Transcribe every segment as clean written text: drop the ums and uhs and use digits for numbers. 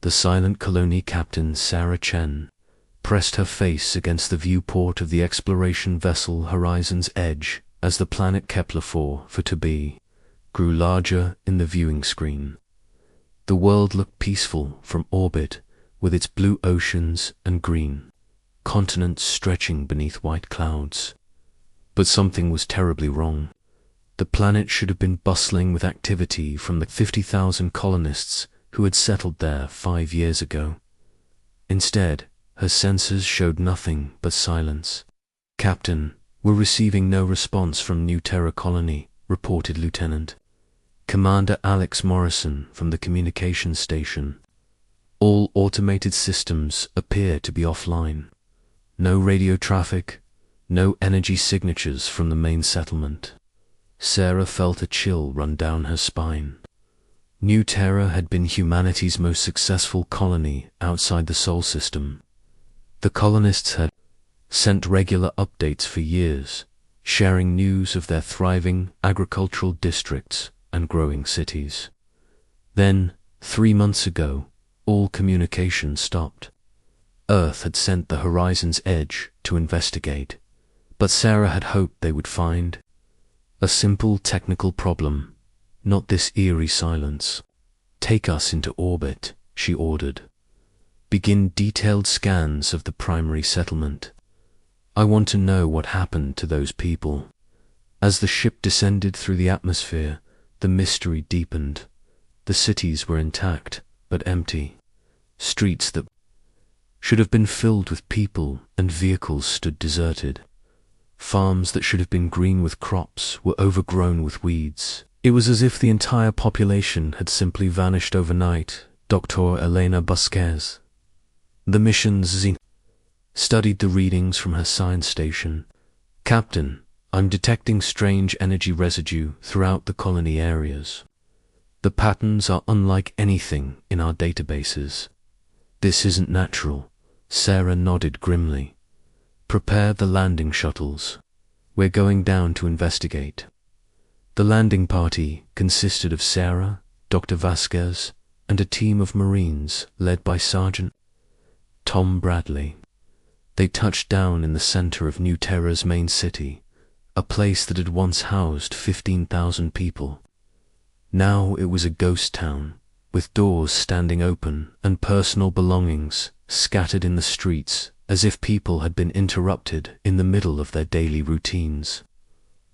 The silent colony captain, Sarah Chen, pressed her face against the viewport of the exploration vessel Horizon's Edge as the planet Kepler-4 for to be grew larger in the viewing screen. The world looked peaceful from orbit, with its blue oceans and green continents stretching beneath white clouds. But something was terribly wrong. The planet should have been bustling with activity from the 50,000 colonists who had settled there 5 years ago. Instead, her sensors showed nothing but silence. "Captain, we're receiving no response from New Terra colony," reported Lieutenant Commander Alex Morrison from the communications station. "All automated systems appear to be offline. No radio traffic, no energy signatures from the main settlement." Sarah felt a chill run down her spine. New Terra had been humanity's most successful colony outside the Sol system. The colonists had sent regular updates for years, sharing news of their thriving agricultural districts and growing cities. Then, 3 months ago, all communication stopped. Earth had sent the Horizon's Edge to investigate, but Sarah had hoped they would find a simple technical problem, not this eerie silence. "Take us into orbit," she ordered. "Begin detailed scans of the primary settlement. I want to know what happened to those people." As the ship descended through the atmosphere, the mystery deepened. The cities were intact, but empty. Streets that should have been filled with people and vehicles stood deserted. Farms that should have been green with crops were overgrown with weeds. It was as if the entire population had simply vanished overnight. Dr. Elena Busquez, the mission's Z, studied the readings from her science station. "Captain, I'm detecting strange energy residue throughout the colony areas. The patterns are unlike anything in our databases." "This isn't natural," Sarah nodded grimly. "Prepare the landing shuttles. We're going down to investigate." The landing party consisted of Sarah, Dr. Vasquez, and a team of Marines led by Sergeant Tom Bradley. They touched down in the center of New Terra's main city, a place that had once housed 15,000 people. Now it was a ghost town, with doors standing open and personal belongings scattered in the streets as if people had been interrupted in the middle of their daily routines.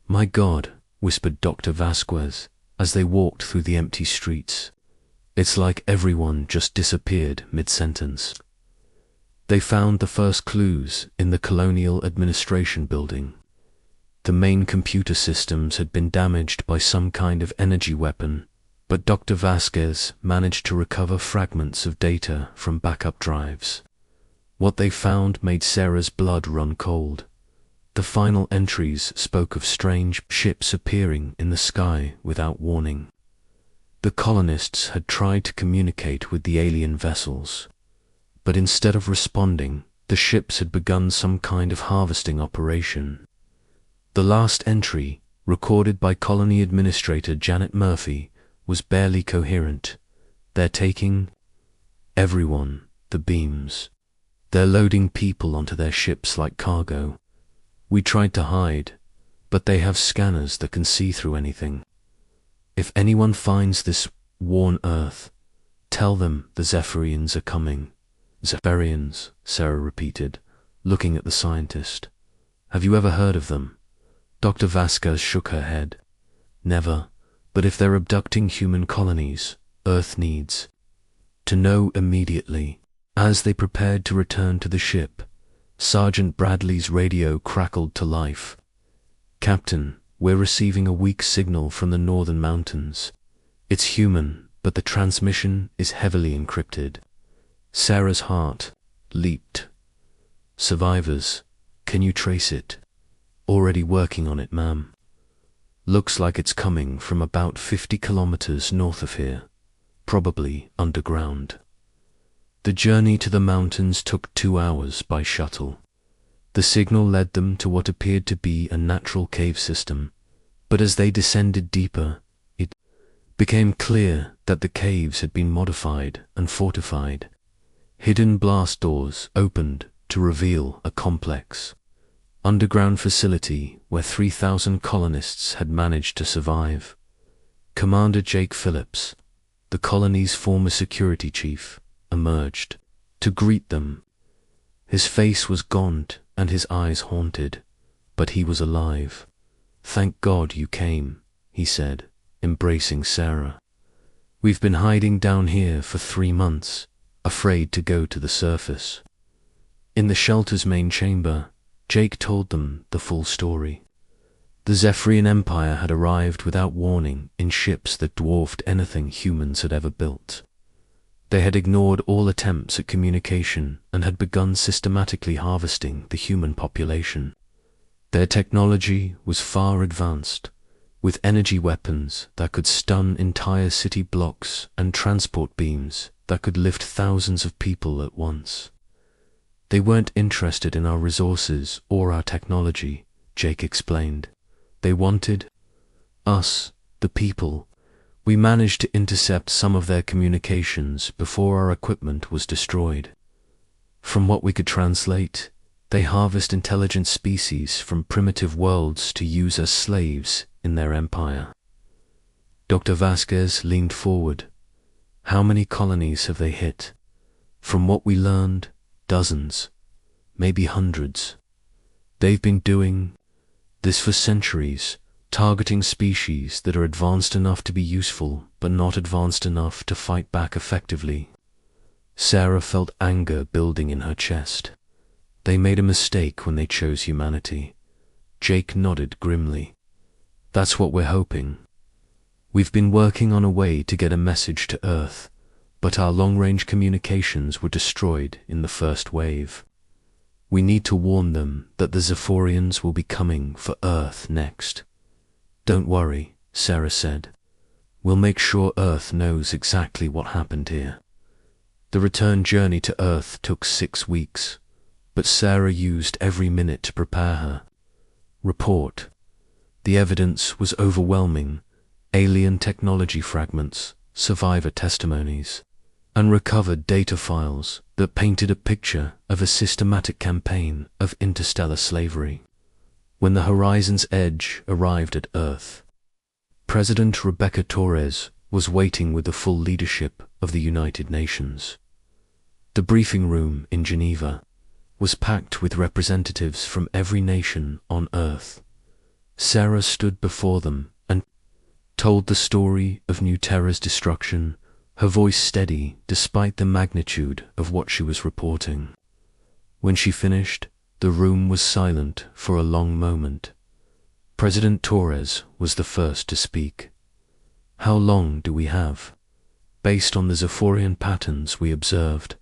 "My God," whispered Dr. Vasquez as they walked through the empty streets. "It's like everyone just disappeared mid-sentence." They found the first clues in the Colonial Administration building. The main computer systems had been damaged by some kind of energy weapon, but Dr. Vasquez managed to recover fragments of data from backup drives. What they found made Sarah's blood run cold. The final entries spoke of strange ships appearing in the sky without warning. The colonists had tried to communicate with the alien vessels, but instead of responding, the ships had begun some kind of harvesting operation. The last entry, recorded by Colony Administrator Janet Murphy, was barely coherent. "They're taking everyone, the beams. They're loading people onto their ships like cargo. We tried to hide, but they have scanners that can see through anything. If anyone finds this, warn Earth. Tell them the Zephyrians are coming." "Zephyrians," Sarah repeated, looking at the scientist. "Have you ever heard of them?" Dr. Vasquez shook her head. "Never, but if they're abducting human colonies, Earth needs to know immediately." As they prepared to return to the ship, Sergeant Bradley's radio crackled to life. "Captain, we're receiving a weak signal from the northern mountains. It's human, but the transmission is heavily encrypted." Sarah's heart leaped. "Survivors, can you trace it?" "Already working on it, ma'am. Looks like it's coming from about 50 kilometers north of here, probably underground." The journey to the mountains took 2 hours by shuttle. The signal led them to what appeared to be a natural cave system, but as they descended deeper, it became clear that the caves had been modified and fortified. Hidden blast doors opened to reveal a complex underground facility where 3,000 colonists had managed to survive. Commander Jake Phillips, the colony's former security chief, emerged to greet them. His face was gaunt and his eyes haunted, but he was alive. "Thank God you came," he said, embracing Sarah. "We've been hiding down here for 3 months, afraid to go to the surface." In the shelter's main chamber, Jake told them the full story. The Zephyrian Empire had arrived without warning in ships that dwarfed anything humans had ever built. They had ignored all attempts at communication and had begun systematically harvesting the human population. Their technology was far advanced, with energy weapons that could stun entire city blocks and transport beams that could lift thousands of people at once. "They weren't interested in our resources or our technology," Jake explained. "They wanted us, the people. We managed to intercept some of their communications before our equipment was destroyed. From what we could translate, they harvest intelligent species from primitive worlds to use as slaves in their empire." Dr. Vasquez leaned forward. "How many colonies have they hit?" "From what we learned, dozens, maybe hundreds. They've been doing this for centuries, targeting species that are advanced enough to be useful, but not advanced enough to fight back effectively." Sarah felt anger building in her chest. "They made a mistake when they chose humanity." Jake nodded grimly. "That's what we're hoping. We've been working on a way to get a message to Earth, but our long-range communications were destroyed in the first wave. We need to warn them that the Zephyrians will be coming for Earth next." "Don't worry," Sarah said. "We'll make sure Earth knows exactly what happened here." The return journey to Earth took 6 weeks, but Sarah used every minute to prepare her. Report. The evidence was overwhelming: alien technology fragments, survivor testimonies, and recovered data files that painted a picture of a systematic campaign of interstellar slavery. When the Horizon's Edge arrived at Earth, President Rebecca Torres was waiting with the full leadership of the United Nations. The briefing room in Geneva was packed with representatives from every nation on Earth. Sarah stood before them and told the story of New Terra's destruction, her voice steady despite the magnitude of what she was reporting. When she finished, the room was silent for a long moment. President Torres was the first to speak. "How long do we have?" "Based on the Zephyrian patterns we observed,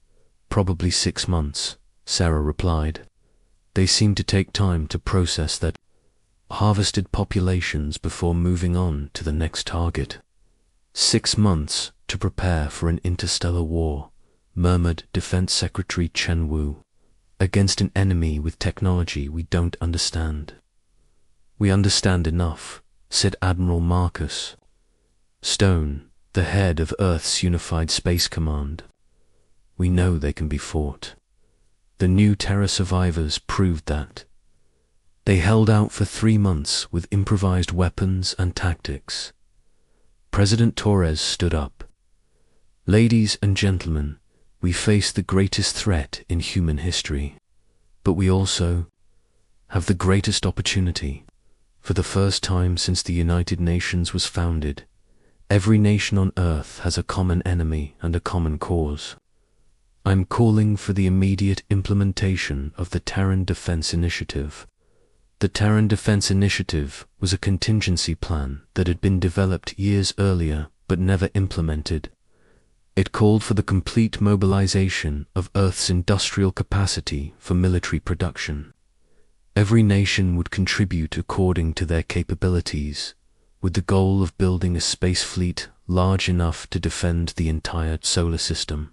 probably 6 months," Sarah replied. "They seem to take time to process that harvested populations before moving on to the next target." "6 months to prepare for an interstellar war," murmured Defense Secretary Chen Wu, "against an enemy with technology we don't understand." "We understand enough," said Admiral Marcus Stone, the head of Earth's Unified Space Command. "We know they can be fought. The New Terra survivors proved that. They held out for 3 months with improvised weapons and tactics." President Torres stood up. "Ladies and gentlemen, we face the greatest threat in human history, but we also have the greatest opportunity. For the first time since the United Nations was founded, every nation on Earth has a common enemy and a common cause. I'm calling for the immediate implementation of the Terran Defense Initiative." The Terran Defense Initiative was a contingency plan that had been developed years earlier but never implemented. It called for the complete mobilization of Earth's industrial capacity for military production. Every nation would contribute according to their capabilities, with the goal of building a space fleet large enough to defend the entire solar system.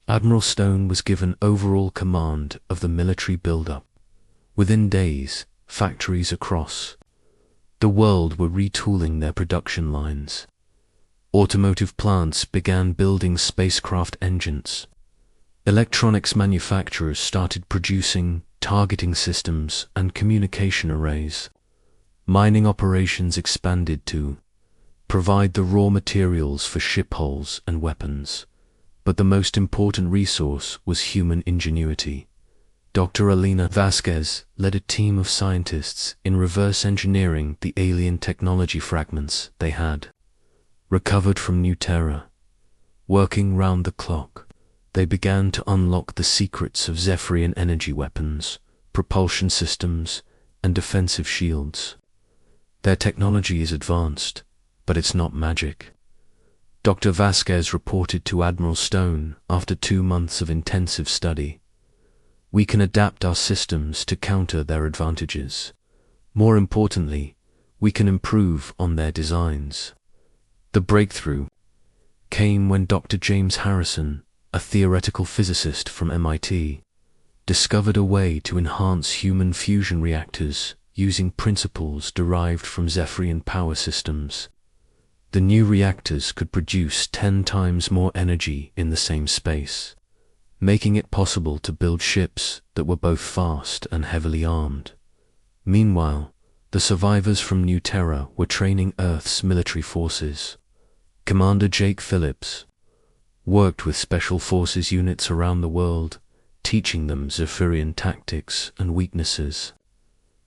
Admiral Stone was given overall command of the military buildup. Within days, factories across the world were retooling their production lines. Automotive plants began building spacecraft engines. Electronics manufacturers started producing targeting systems and communication arrays. Mining operations expanded to provide the raw materials for ship hulls and weapons. But the most important resource was human ingenuity. Dr. Elena Vasquez led a team of scientists in reverse engineering the alien technology fragments they had recovered from New Terra. Working round the clock, they began to unlock the secrets of Zephyrian energy weapons, propulsion systems, and defensive shields. Their technology is advanced, but it's not magic. Dr. Vasquez reported to Admiral Stone after 2 months of intensive study. We can adapt our systems to counter their advantages. More importantly, we can improve on their designs. The breakthrough came when Dr. James Harrison, a theoretical physicist from MIT, discovered a way to enhance human fusion reactors using principles derived from Zephyrian power systems. The new reactors could produce 10 times more energy in the same space, making it possible to build ships that were both fast and heavily armed. Meanwhile, the survivors from New Terra were training Earth's military forces. Commander Jake Phillips worked with special forces units around the world, teaching them Zephyrian tactics and weaknesses.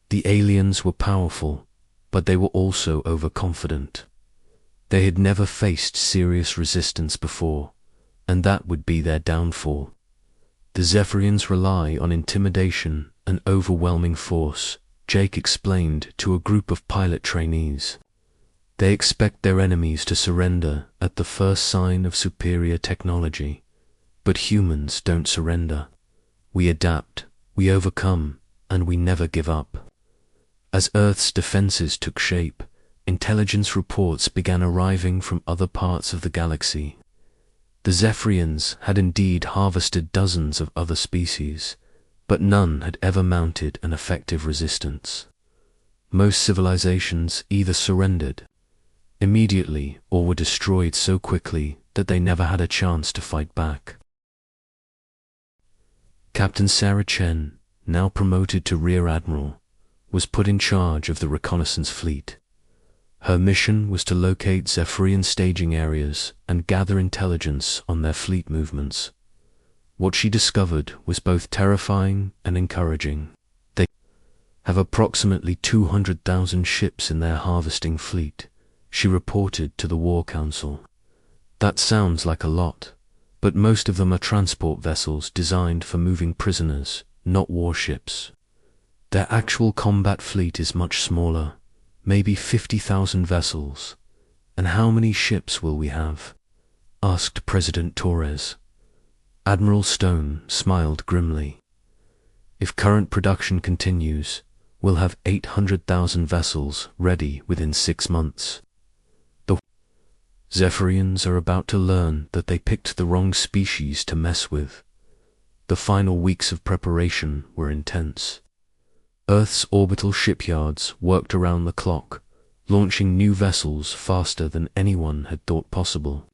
The aliens were powerful, but they were also overconfident. They had never faced serious resistance before, and that would be their downfall. The Zephyrians rely on intimidation and overwhelming force, Jake explained to a group of pilot trainees. They expect their enemies to surrender at the first sign of superior technology. But humans don't surrender. We adapt, we overcome, and we never give up. As Earth's defenses took shape, intelligence reports began arriving from other parts of the galaxy. The Zephyrians had indeed harvested dozens of other species, but none had ever mounted an effective resistance. Most civilizations either surrendered immediately or were destroyed so quickly that they never had a chance to fight back. Captain Sarah Chen, now promoted to Rear Admiral, was put in charge of the reconnaissance fleet. Her mission was to locate Zephyrian staging areas and gather intelligence on their fleet movements. What she discovered was both terrifying and encouraging. They have approximately 200,000 ships in their harvesting fleet, she reported to the War Council. That sounds like a lot, but most of them are transport vessels designed for moving prisoners, not warships. Their actual combat fleet is much smaller, maybe 50,000 vessels. And how many ships will we have? Asked President Torres. Admiral Stone smiled grimly. If current production continues, we'll have 800,000 vessels ready within 6 months. The Zephyrians are about to learn that they picked the wrong species to mess with. The final weeks of preparation were intense. Earth's orbital shipyards worked around the clock, launching new vessels faster than anyone had thought possible.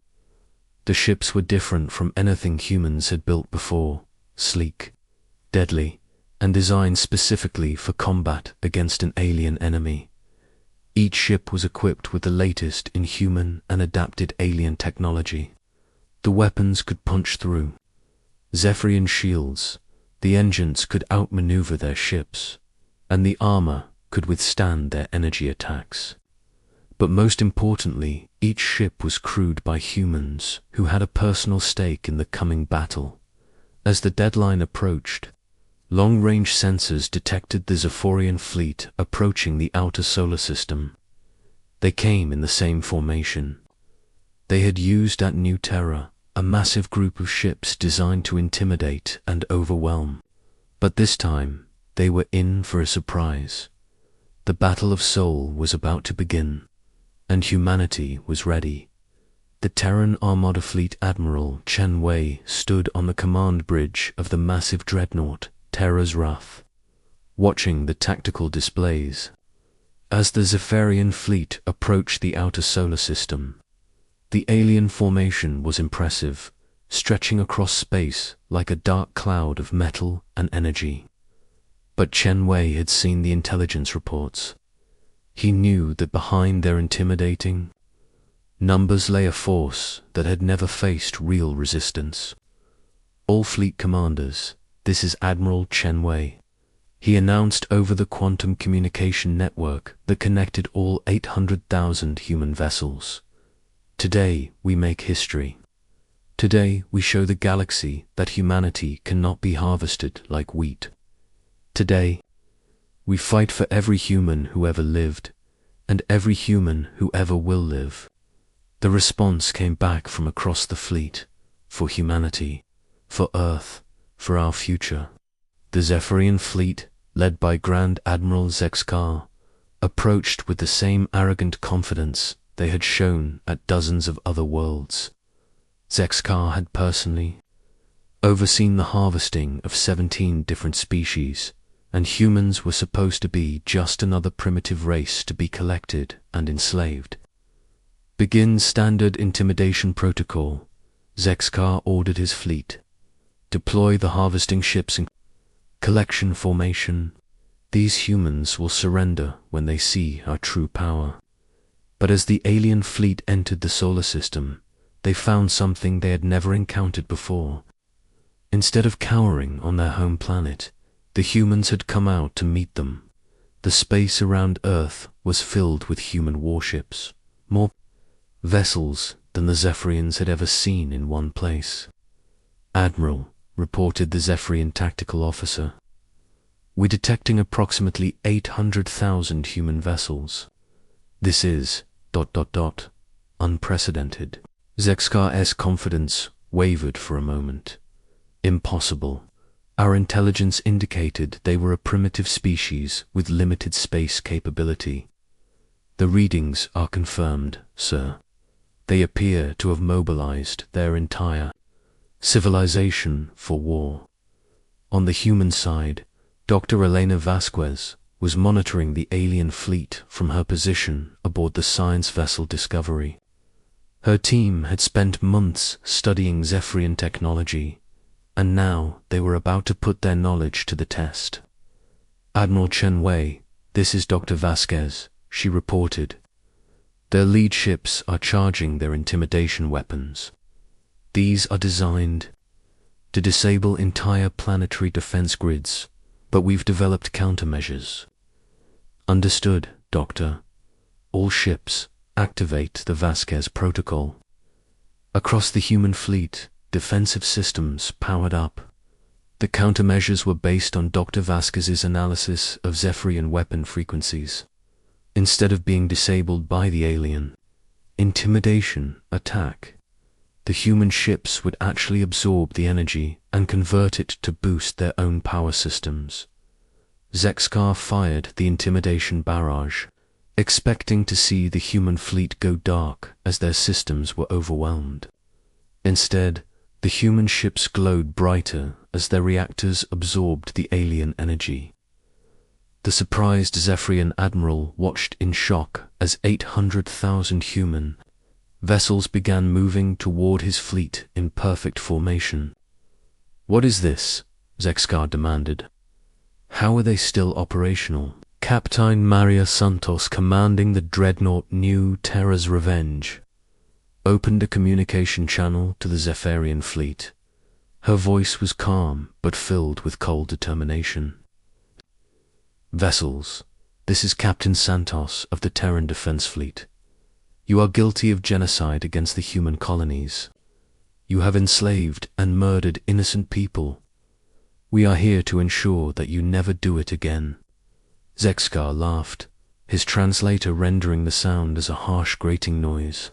The ships were different from anything humans had built before, sleek, deadly, and designed specifically for combat against an alien enemy. Each ship was equipped with the latest in human and adapted alien technology. The weapons could punch through Zephyrian shields, the engines could outmaneuver their ships, and the armor could withstand their energy attacks. But most importantly, each ship was crewed by humans who had a personal stake in the coming battle. As the deadline approached, long-range sensors detected the Zephyrian fleet approaching the outer solar system. They came in the same formation. They had used at New Terra a massive group of ships designed to intimidate and overwhelm. But this time, they were in for a surprise. The Battle of Seoul was about to begin, and humanity was ready. The Terran Armada Fleet Admiral Chen Wei stood on the command bridge of the massive dreadnought Terra's Wrath, watching the tactical displays. As the Zephyrian fleet approached the outer solar system, The alien formation was impressive, stretching across space like a dark cloud of metal and energy. But Chen Wei had seen the intelligence reports. He knew that behind their intimidating numbers lay a force that had never faced real resistance. "All fleet commanders, this is Admiral Chen Wei," he announced over the quantum communication network that connected all 800,000 human vessels. "Today we make history. Today we show the galaxy that humanity cannot be harvested like wheat. Today we fight for every human who ever lived, and every human who ever will live." The response came back from across the fleet: "For humanity, for Earth, for our future." The Zephyrian fleet, led by Grand Admiral Zexkar, approached with the same arrogant confidence they had shown at dozens of other worlds. Zexkar had personally overseen the harvesting of 17 different species, and humans were supposed to be just another primitive race to be collected and enslaved. "Begin standard intimidation protocol," Zexkar ordered his fleet. "Deploy the harvesting ships in collection formation. These humans will surrender when they see our true power." But as the alien fleet entered the solar system, they found something they had never encountered before. Instead of cowering on their home planet, the humans had come out to meet them. The space around Earth was filled with human warships, more vessels than the Zephyrians had ever seen in one place. "Admiral," reported the Zephyrian tactical officer, "we're detecting approximately 800,000 human vessels. This is ... unprecedented." Zexkar's confidence wavered for a moment. "Impossible. Our intelligence indicated they were a primitive species with limited space capability." "The readings are confirmed, sir. They appear to have mobilized their entire civilization for war." On the human side, Dr. Elena Vasquez was monitoring the alien fleet from her position aboard the science vessel Discovery. Her team had spent months studying Zephyrian technology, and now they were about to put their knowledge to the test. "Admiral Chen Wei, this is Dr. Vasquez," she reported. "Their lead ships are charging their intimidation weapons. These are designed to disable entire planetary defense grids, but we've developed countermeasures." "Understood, Doctor. All ships, activate the Vasquez protocol." Across the human fleet, defensive systems powered up. The countermeasures were based on Dr. Vasquez's analysis of Zephyrian weapon frequencies. Instead of being disabled by the alien intimidation attack, the human ships would actually absorb the energy and convert it to boost their own power systems. Zexkar fired the intimidation barrage, expecting to see the human fleet go dark as their systems were overwhelmed. Instead, the human ships glowed brighter as their reactors absorbed the alien energy. The surprised Zephyrian admiral watched in shock as 800,000 human vessels began moving toward his fleet in perfect formation. "What is this?" Zexkar demanded. "How are they still operational?" Captain Maria Santos, commanding the dreadnought New Terra's Revenge, opened a communication channel to the Zephyrian fleet. Her voice was calm but filled with cold determination. "Vessels, this is Captain Santos of the Terran Defense Fleet. You are guilty of genocide against the human colonies. You have enslaved and murdered innocent people. We are here to ensure that you never do it again." Zexkar laughed, his translator rendering the sound as a harsh grating noise.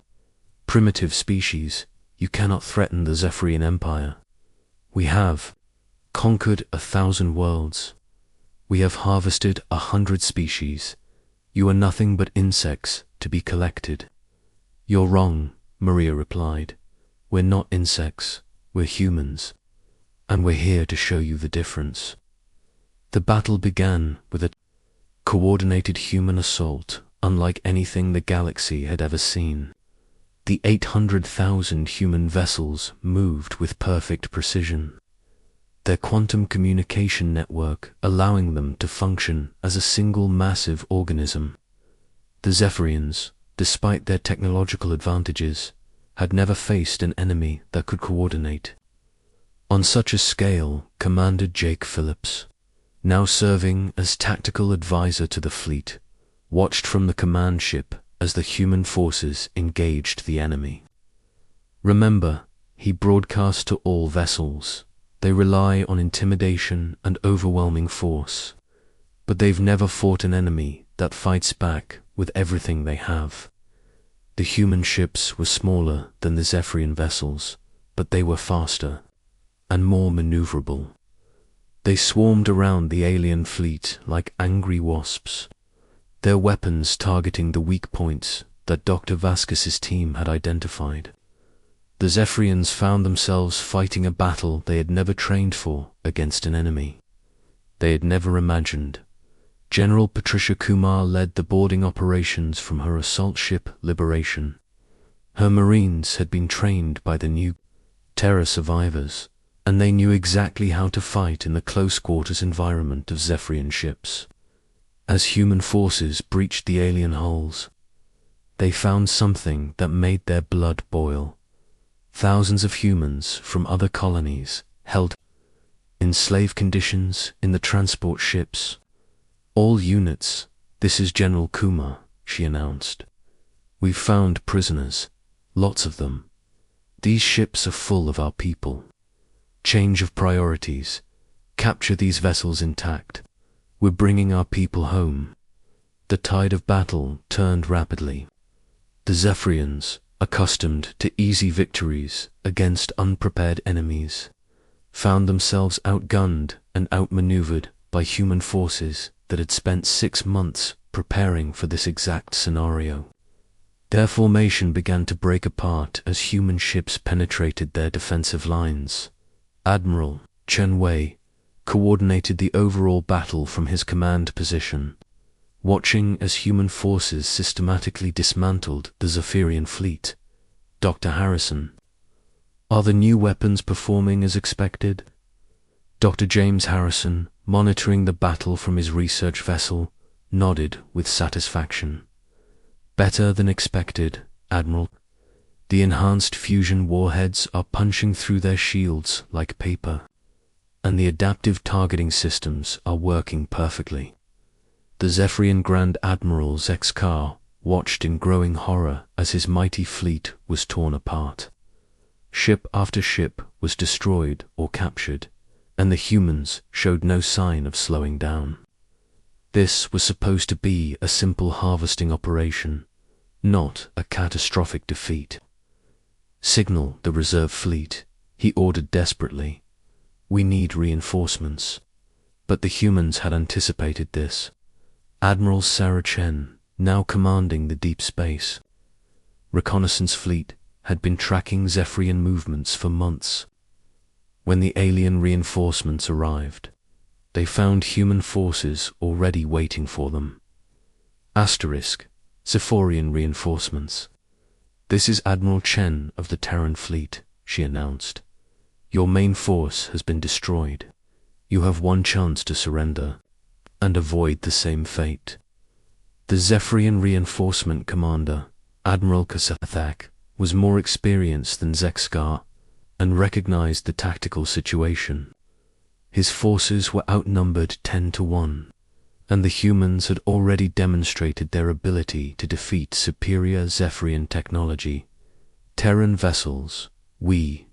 "Primitive species, you cannot threaten the Zephyrian Empire. We have conquered 1,000 worlds. We have harvested 100 species. You are nothing but insects to be collected." "You're wrong," Maria replied. "We're not insects, we're humans. And we're here to show you the difference." The battle began with a coordinated human assault unlike anything the galaxy had ever seen. The 800,000 human vessels moved with perfect precision, their quantum communication network allowing them to function as a single massive organism. The Zephyrians, despite their technological advantages, had never faced an enemy that could coordinate on such a scale. Commander Jake Phillips, now serving as tactical advisor to the fleet, watched from the command ship as the human forces engaged the enemy. Remember, he broadcast to all vessels, they rely on intimidation and overwhelming force, but they've never fought an enemy that fights back with everything they have. The human ships were smaller than the Zephyrian vessels, but they were faster and more maneuverable. They swarmed around the alien fleet like angry wasps, their weapons targeting the weak points that Dr. Vasquez's team had identified. The Zephyrians found themselves fighting a battle they had never trained for against an enemy they had never imagined. General Patricia Kumar led the boarding operations from her assault ship Liberation. Her Marines had been trained by the new Terra survivors, and they knew exactly how to fight in the close-quarters environment of Zephyrian ships. As human forces breached the alien hulls, they found something that made their blood boil. Thousands of humans from other colonies held in slave conditions in the transport ships. "All units, this is General Kumar," she announced. "We've found prisoners, lots of them. These ships are full of our people. Change of priorities. Capture these vessels intact. We're bringing our people home." The tide of battle turned rapidly. The Zephyrians, accustomed to easy victories against unprepared enemies, found themselves outgunned and outmaneuvered by human forces that had spent 6 months preparing for this exact scenario. Their formation began to break apart as human ships penetrated their defensive lines. Admiral Chen Wei coordinated the overall battle from his command position, watching as human forces systematically dismantled the Zephyrian fleet. "Dr. Harrison, are the new weapons performing as expected?" Dr. James Harrison, monitoring the battle from his research vessel, nodded with satisfaction. "Better than expected, Admiral. The enhanced fusion warheads are punching through their shields like paper, and the adaptive targeting systems are working perfectly." The Zephyrian Grand Admiral Zexkar watched in growing horror as his mighty fleet was torn apart. Ship after ship was destroyed or captured, and the humans showed no sign of slowing down. This was supposed to be a simple harvesting operation, not a catastrophic defeat. "Signal the reserve fleet," he ordered desperately. "We need reinforcements." But the humans had anticipated this. Admiral Sarah Chen, now commanding the deep space reconnaissance fleet, had been tracking Zephyrian movements for months. When the alien reinforcements arrived, they found human forces already waiting for them. Zephorian reinforcements. "This is Admiral Chen of the Terran fleet," she announced. "Your main force has been destroyed. You have one chance to surrender and avoid the same fate." The Zephyrian reinforcement commander, Admiral Kasathak, was more experienced than Zexkar and recognized the tactical situation. His forces were outnumbered 10-1, and the humans had already demonstrated their ability to defeat superior Zephyrian technology. "Terran vessels, we...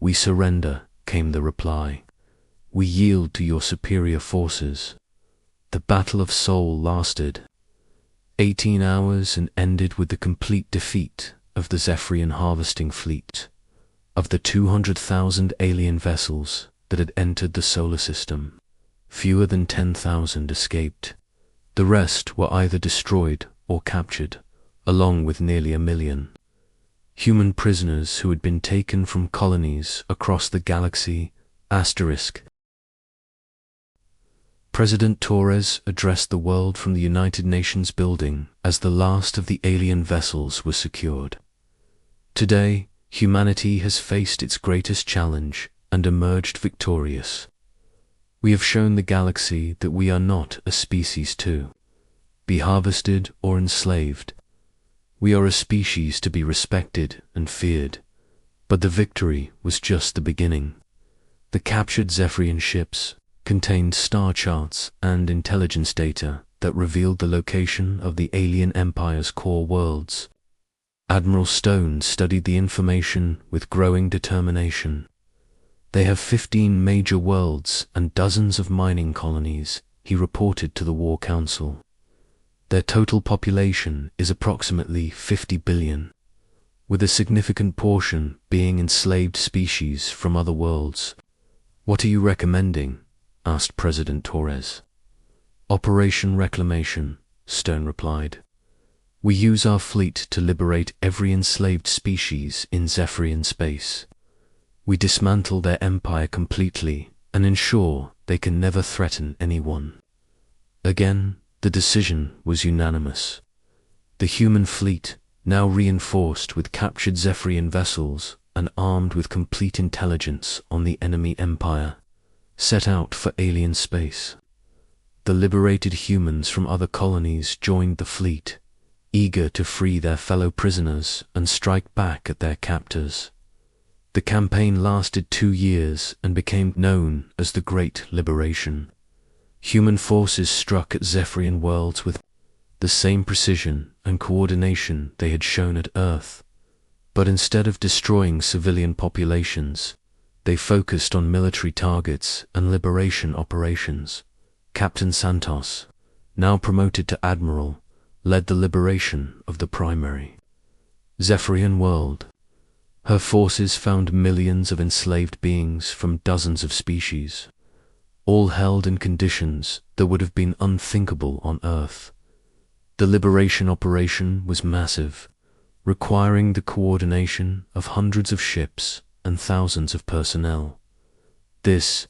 We surrender," came the reply. "We yield to your superior forces." The Battle of Seoul lasted 18 hours and ended with the complete defeat of the Zephyrian harvesting fleet. Of the 200,000 alien vessels that had entered the solar system, fewer than 10,000 escaped. The rest were either destroyed or captured, along with nearly 1 million human prisoners who had been taken from colonies across the galaxy. President Torres addressed the world from the United Nations building as the last of the alien vessels was secured. Today, humanity has faced its greatest challenge and emerged victorious. We have shown the galaxy that we are not a species to be harvested or enslaved. We are a species to be respected and feared. But the victory was just the beginning. The captured Zephyrian ships contained star charts and intelligence data that revealed the location of the alien empire's core worlds. Admiral Stone studied the information with growing determination. They have 15 major worlds and dozens of mining colonies, he reported to the War Council. Their total population is approximately 50 billion, with a significant portion being enslaved species from other worlds. "What are you recommending?" asked President Torres. "Operation Reclamation," Stone replied. "We use our fleet to liberate every enslaved species in Zephyrian space. We dismantle their empire completely and ensure they can never threaten anyone." Again, the decision was unanimous. The human fleet, now reinforced with captured Zephyrian vessels and armed with complete intelligence on the enemy empire, set out for alien space. The liberated humans from other colonies joined the fleet, eager to free their fellow prisoners and strike back at their captors. The campaign lasted 2 years and became known as the Great Liberation. Human forces struck at Zephyrian worlds with the same precision and coordination they had shown at Earth. But instead of destroying civilian populations, they focused on military targets and liberation operations. Captain Santos, now promoted to Admiral, led the liberation of the primary Zephyrian world. Her forces found millions of enslaved beings from dozens of species, all held in conditions that would have been unthinkable on Earth. The liberation operation was massive, requiring the coordination of hundreds of ships and thousands of personnel. "This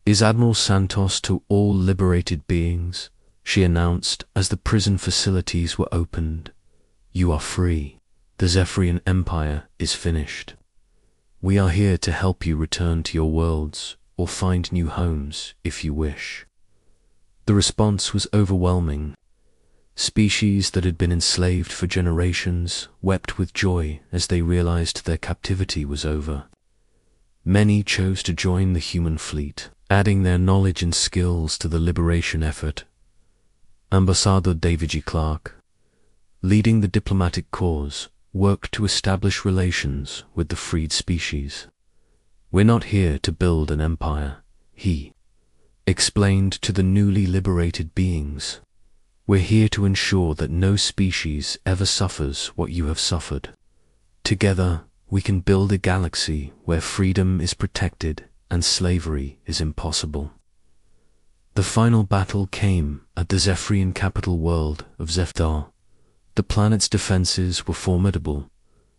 is Admiral Santos to all liberated beings," she announced as the prison facilities were opened. "You are free. The Zephyrian Empire is finished. We are here to help you return to your worlds or find new homes if you wish." The response was overwhelming. Species that had been enslaved for generations wept with joy as they realized their captivity was over. Many chose to join the human fleet, adding their knowledge and skills to the liberation effort. Ambassador David G. Clark, leading the diplomatic cause, worked to establish relations with the freed species. "We're not here to build an empire," he explained to the newly liberated beings. "We're here to ensure that no species ever suffers what you have suffered. Together, we can build a galaxy where freedom is protected and slavery is impossible." The final battle came at the Zephyrian capital world of Zephdar. The planet's defenses were formidable,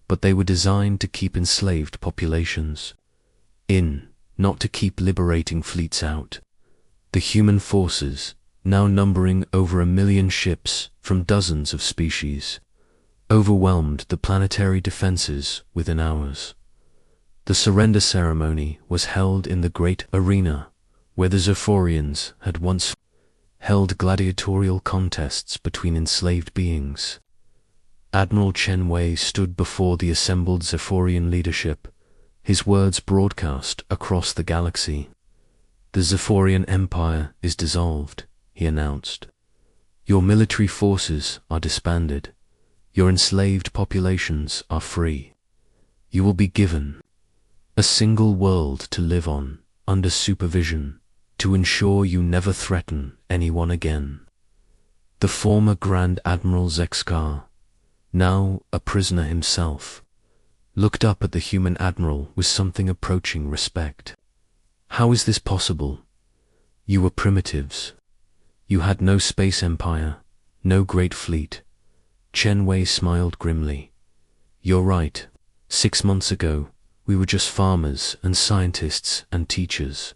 but they were designed to keep enslaved populations in, not to keep liberating fleets out. The human forces, now numbering over 1 million ships from dozens of species, overwhelmed the planetary defenses within hours. The surrender ceremony was held in the great arena where the Zephyrians had once held gladiatorial contests between enslaved beings. Admiral Chen Wei stood before the assembled Zephyrian leadership, his words broadcast across the galaxy. "The Zephyrian Empire is dissolved," he announced. "Your military forces are disbanded. Your enslaved populations are free. You will be given a single world to live on, under supervision, to ensure you never threaten anyone again." The former Grand Admiral Zexkar, now a prisoner himself, looked up at the human admiral with something approaching respect. "How is this possible? You were primitives. You had no space empire, no great fleet." Chen Wei smiled grimly. "You're right. 6 months ago, we were just farmers and scientists and teachers.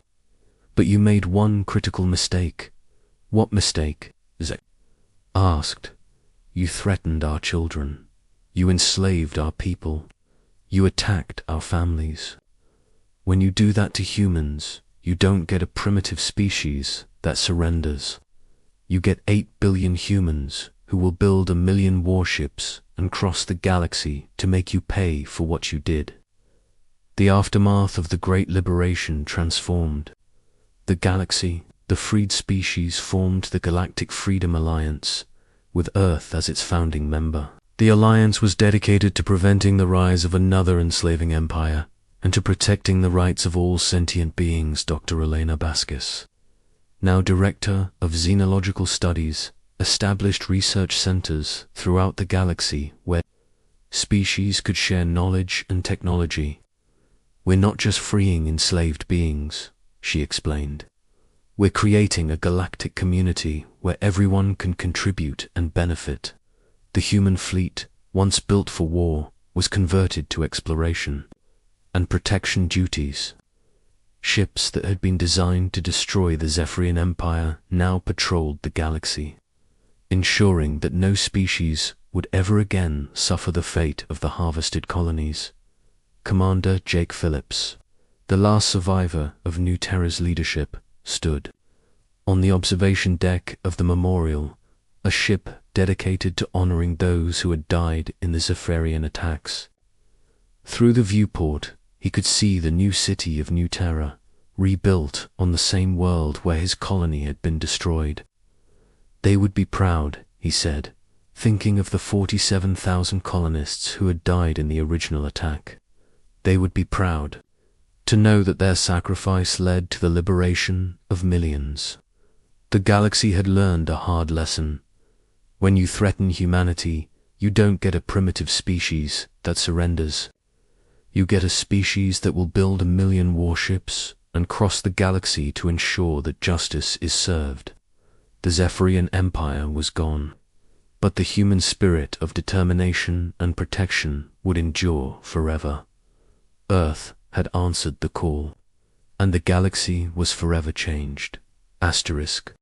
But you made one critical mistake." "What mistake?" Zek asked. "You threatened our children. You enslaved our people. You attacked our families. When you do that to humans, you don't get a primitive species that surrenders. You get 8 billion humans who will build 1,000,000 warships and cross the galaxy to make you pay for what you did. The aftermath of the Great Liberation transformed the galaxy. The freed species formed the Galactic Freedom Alliance, with Earth as its founding member. The alliance was dedicated to preventing the rise of another enslaving empire and to protecting the rights of all sentient beings. Dr. Elena Baskis, now Director of Xenological Studies, established research centers throughout the galaxy where species could share knowledge and technology. We're not just freeing enslaved beings, she explained. We're creating a galactic community where everyone can contribute and benefit. The human fleet, once built for war, was converted to exploration and protection duties. Ships that had been designed to destroy the Zephyrian Empire now patrolled the galaxy, ensuring that no species would ever again suffer the fate of the harvested colonies. Commander Jake Phillips, the last survivor of New Terra's leadership, stood on the observation deck of the Memorial, a ship dedicated to honoring those who had died in the Zephyrian attacks. Through the viewport, he could see the new city of New Terra, rebuilt on the same world where his colony had been destroyed. They would be proud, he said, thinking of the 47,000 colonists who had died in the original attack. They would be proud to know that their sacrifice led to the liberation of millions. The galaxy had learned a hard lesson. When you threaten humanity, you don't get a primitive species that surrenders. You get a species that will build 1,000,000 warships and cross the galaxy to ensure that justice is served. The Zephyrian Empire was gone, but the human spirit of determination and protection would endure forever. Earth had answered the call, and the galaxy was forever changed. Asterisk.